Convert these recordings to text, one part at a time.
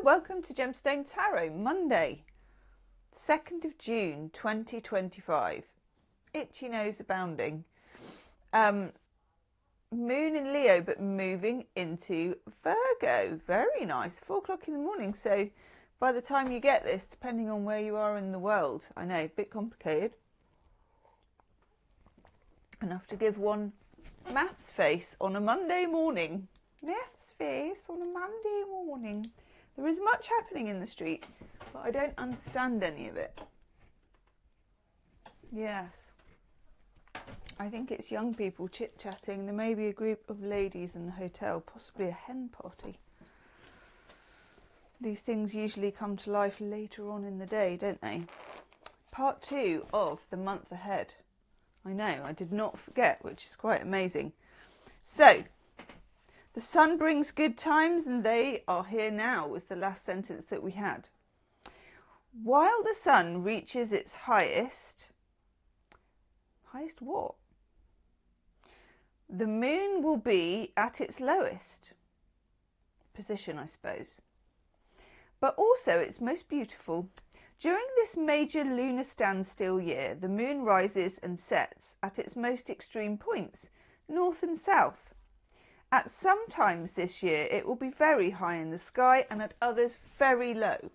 welcome to Gemstone Tarot, Monday, 2nd of June 2025. Itchy nose abounding. Moon in Leo, but moving into Virgo. Very nice. 4 o'clock in the morning. So by the time you get this, depending on where you are in the world, I know, a bit complicated. Enough to give one maths face on a Monday morning. Maths face on a Monday morning. There is much happening in the street, but I don't understand any of it. Yes. I think it's young people chit-chatting. There may be a group of ladies in the hotel, possibly a hen party. These things usually come to life later on in the day, don't they? Part 2 of the month ahead. I know, I did not forget, which is quite amazing. So, the sun brings good times and they are here now was the last sentence that we had. While the sun reaches its highest what? The moon will be at its lowest position, I suppose. But also it's most beautiful. During this major lunar standstill year, the moon rises and sets at its most extreme points, north and south. At some times this year, it will be very high in the sky and at others very low.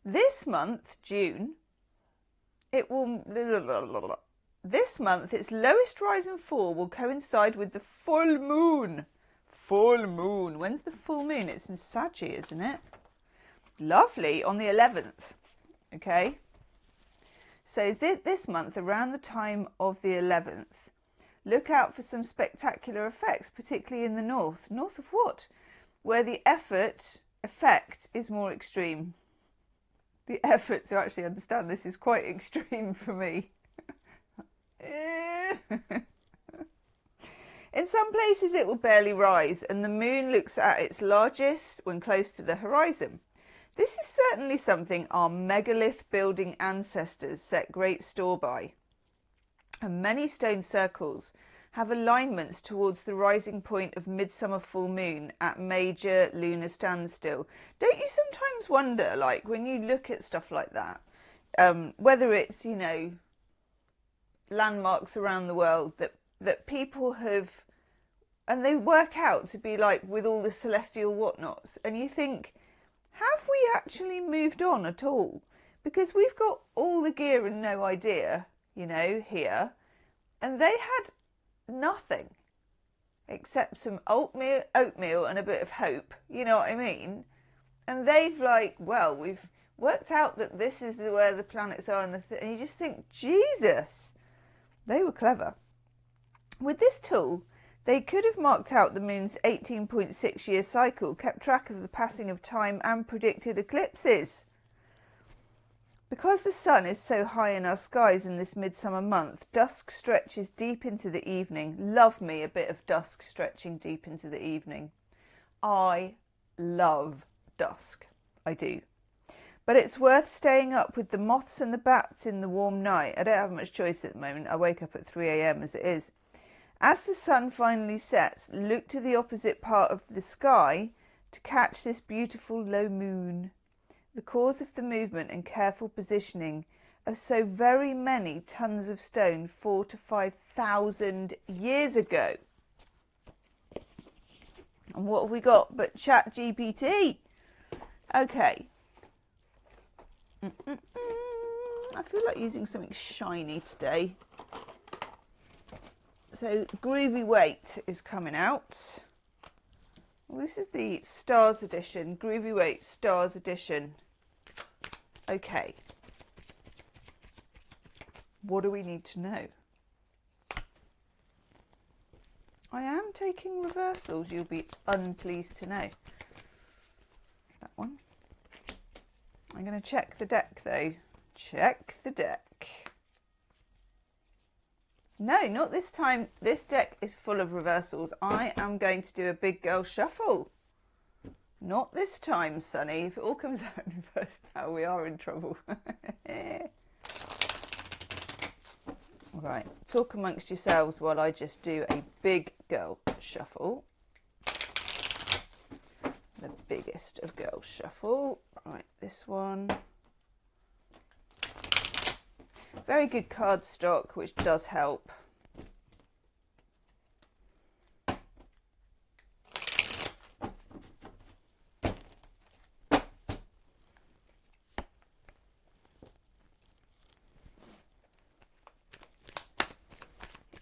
This month, June, this month, its lowest rise and fall will coincide with the full moon. Full moon. When's the full moon? It's in Psyche, isn't it? Lovely. On the 11th. Okay. So is this month, around the time of the 11th, look out for some spectacular effects, particularly in the north. North of what? Where the effect is more extreme. The effort to actually understand this is quite extreme for me. In some places it will barely rise and the moon looks at its largest when close to the horizon. This is certainly something our megalith building ancestors set great store by. And many stone circles have alignments towards the rising point of midsummer full moon at major lunar standstill. Don't you sometimes wonder, like, when you look at stuff like that, whether it's, you know, landmarks around the world that people have, and they work out to be like with all the celestial whatnots, and you think, have we actually moved on at all? Because we've got all the gear and no idea, you know, here, and they had nothing except some oatmeal and a bit of hope, you know what I mean? And they've like, well, we've worked out that this is where the planets are, and you just think, Jesus, they were clever. With this tool, they could have marked out the moon's 18.6 year cycle, kept track of the passing of time and predicted eclipses. Because the sun is so high in our skies in this midsummer month, dusk stretches deep into the evening. Love me a bit of dusk stretching deep into the evening. I love dusk. I do. But it's worth staying up with the moths and the bats in the warm night. I don't have much choice at the moment. I wake up at 3 a.m. as it is. As the sun finally sets, look to the opposite part of the sky to catch this beautiful low moon. The cause of the movement and careful positioning of so very many tons of stone 4,000 to 5,000 years ago. And what have we got but ChatGPT? Okay. I feel like using something shiny today. So Groovy Weight is coming out. Well, this is the Stars edition, Groovy Weight Stars edition. Okay. What do we need to know? I am taking reversals, you'll be unpleased to know. That one. I'm going to check the deck though. Check the deck. No, not this time. This deck is full of reversals. I am going to do a big girl shuffle. Not this time, Sonny. If it all comes out in reverse now, we are in trouble. Right, talk amongst yourselves while I just do a big girl shuffle. The biggest of girls shuffle. Right, this one. Very good card stock, which does help.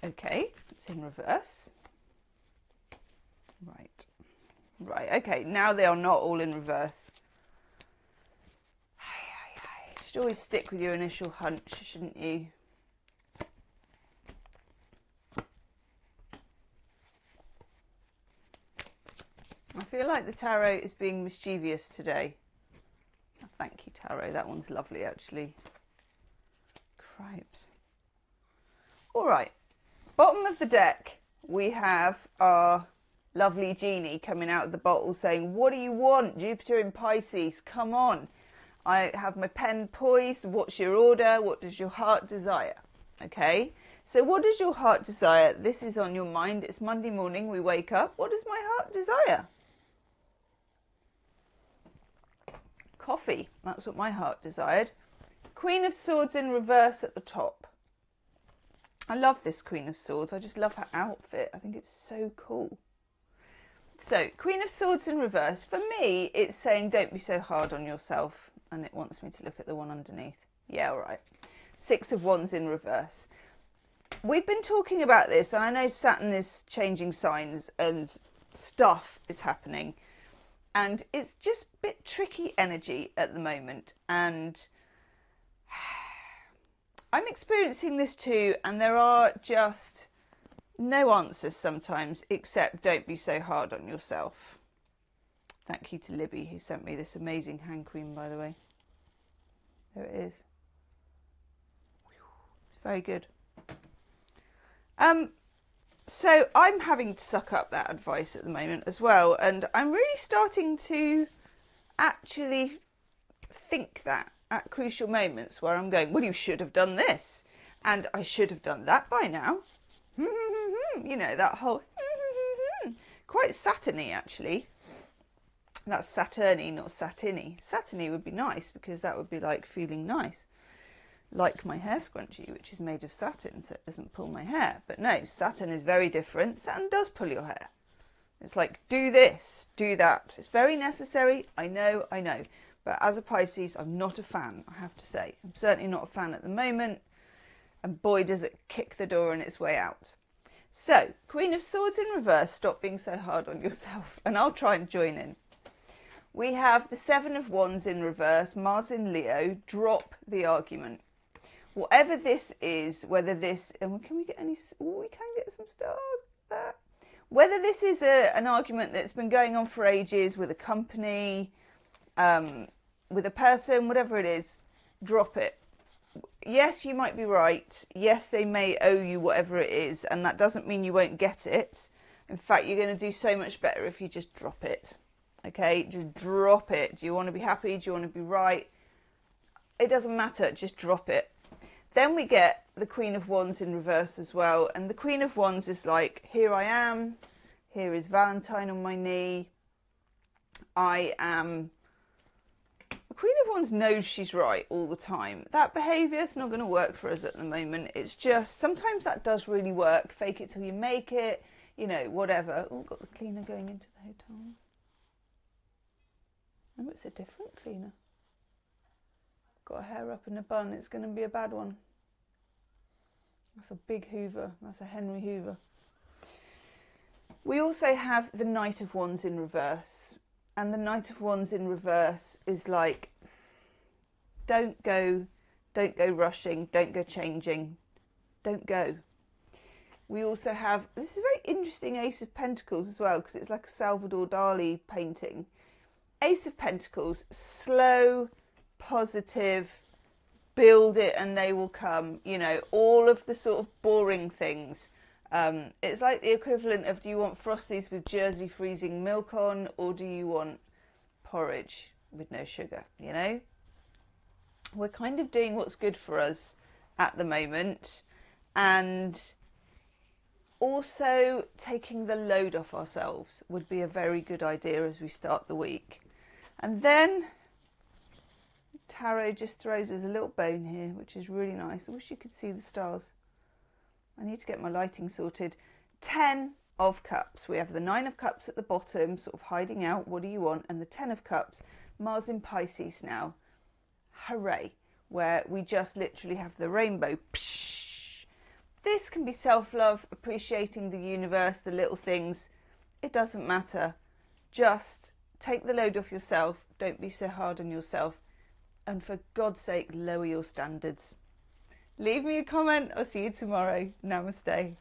Okay, it's in reverse. Right. Right, okay, now they are not all in reverse. You should always stick with your initial hunch, shouldn't you? I feel like the tarot is being mischievous today. Oh, thank you, tarot. That one's lovely, actually. Cripes. All right. Bottom of the deck, we have our lovely genie coming out of the bottle saying, what do you want? Jupiter in Pisces, come on. I have my pen poised. What's your order? What does your heart desire? Okay. So what does your heart desire? This is on your mind. It's Monday morning. We wake up. What does my heart desire? Coffee. That's what my heart desired. Queen of Swords in reverse at the top. I love this Queen of Swords. I just love her outfit. I think it's so cool. So, Queen of Swords in reverse. For me, it's saying don't be so hard on yourself. And it wants me to look at the one underneath. Yeah, all right. Six of Wands in reverse. We've been talking about this, and I know Saturn is changing signs and stuff is happening. And it's just a bit tricky energy at the moment. And I'm experiencing this too, and there are just no answers sometimes except don't be so hard on yourself. Thank you to Libby, who sent me this amazing hand cream, by the way. There it is. It's very good. So I'm having to suck up that advice at the moment as well, and I'm really starting to actually think that at crucial moments where I'm going, well, you should have done this, and I should have done that by now. You know, that whole quite Saturny, actually. That's Saturny, not Satiny. Satiny would be nice because that would be like feeling nice, like my hair scrunchie, which is made of satin, so it doesn't pull my hair. But no, Saturn is very different. Saturn does pull your hair. It's like, do this, do that. It's very necessary. I know. But as a Pisces, I'm not a fan, I have to say. I'm certainly not a fan at the moment. And boy, does it kick the door on its way out. So, Queen of Swords in reverse, stop being so hard on yourself. And I'll try and join in. We have the Seven of Wands in reverse, Mars in Leo, drop the argument. Whatever this is, whether this, and can we get any, we can get some stars there. Whether this is an argument that's been going on for ages with a company, with a person, whatever it is, drop it. Yes, you might be right. Yes, they may owe you whatever it is, and that doesn't mean you won't get it. In fact, you're going to do so much better if you just drop it. Okay, just drop it. Do you want to be happy? Do you want to be right? It doesn't matter. Just drop it. Then we get the Queen of Wands in reverse as well. And the Queen of Wands is like, here I am. Here is Valentine on my knee. I am... The Queen of Wands knows she's right all the time. That behaviour is not going to work for us at the moment. It's just, sometimes that does really work. Fake it till you make it. You know, whatever. Oh, got the cleaner going into the hotel. Oh, it's a different cleaner. Got a hair up in a bun. It's going to be a bad one. That's a big Hoover. That's a Henry Hoover. We also have the Knight of Wands in reverse. And the Knight of Wands in reverse is like, don't go rushing, don't go changing, don't go. We also have, this is a very interesting Ace of Pentacles as well, because it's like a Salvador Dali painting. Ace of Pentacles, slow, positive, build it and they will come. You know, all of the sort of boring things. It's like the equivalent of, do you want Frosties with Jersey freezing milk on, or do you want porridge with no sugar, you know? We're kind of doing what's good for us at the moment, and also taking the load off ourselves would be a very good idea as we start the week. And then Tarot just throws us a little bone here, which is really nice. I wish you could see the stars. I need to get my lighting sorted. 10 of Cups. We have the 9 of Cups at the bottom, sort of hiding out, what do you want? And the 10 of Cups, Mars in Pisces now. Hooray. Where we just literally have the rainbow. Psh! This can be self-love, appreciating the universe, the little things. It doesn't matter. Just take the load off yourself. Don't be so hard on yourself. And for God's sake, lower your standards. Leave me a comment. I'll see you tomorrow. Namaste.